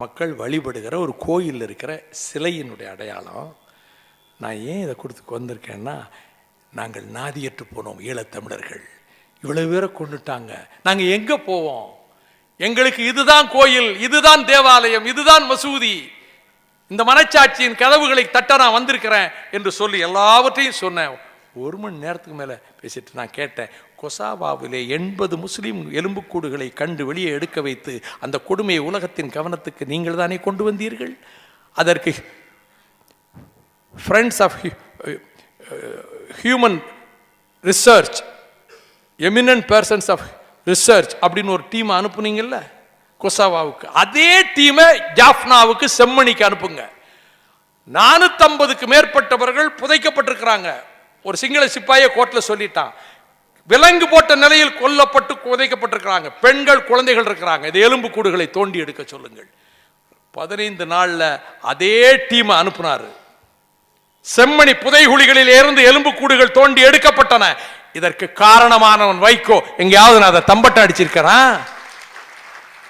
மக்கள் வழிபடுகிற ஒரு கோயில் இருக்கிற சிலையினுடைய அடையாளம். நான் ஏன் இதை கொடுத்து வந்திருக்கேன்னா, நாங்கள் நாதியற்று போனோம் ஈழத்தமிழர்கள், இவ்வளவு பேரை கொண்டுட்டாங்க, நாங்கள் எங்கே போவோம்? எங்களுக்கு இதுதான் கோயில், இதுதான் தேவாலயம், இதுதான் மசூதி, இந்த மனச்சாட்சியின் கதவுகளை தட்ட நான் வந்திருக்கிறேன் என்று சொல்லி எல்லாவற்றையும் சொன்னேன். ஒரு மணி நேரத்துக்கு மேலே பேசிட்டு நான் கேட்டேன், கொசாவாவிலே 80 முஸ்லீம் எலும்புக்கூடுகளை கண்டு வெளியே எடுக்க வைத்து அந்த கொடுமையை உலகத்தின் கவனத்துக்கு நீங்கள் தானே கொண்டு வந்தீர்கள். அதற்கு friends of human research, eminent persons of research அப்படின்னு ஒரு டீமை அனுப்புனீங்கல்ல கொசாவாவுக்கு, அதே டீமை ஜாஃப்னாவுக்கு செம்மணிக்கு அனுப்புங்க. 450க்கு மேற்பட்டவர்கள் புதைக்கப்பட்டிருக்கிறாங்க. ஒரு சிங்கள சிப்பாயை கோர்ட்டில் சொல்லிட்டான், விலங்கு போட்ட நிலையில் கொல்லப்பட்டு புதைக்கப்பட்டிருக்கிறாங்க. பெண்கள், குழந்தைகள் இருக்கிறாங்க. இது எலும்பு கூடுகளை தோண்டி எடுக்க சொல்லுங்கள். 15 நாளில் அதே டீமை அனுப்புனாரு. செம்மணி புதைகுழிகளில் இருந்து எலும்பு கூடுகள் தோண்டி எடுக்கப்பட்டன. இதற்கு காரணமானவன் வைகோ. எங்கேயாவது நான் அதை தம்பட்ட அடிச்சிருக்கிறேன்?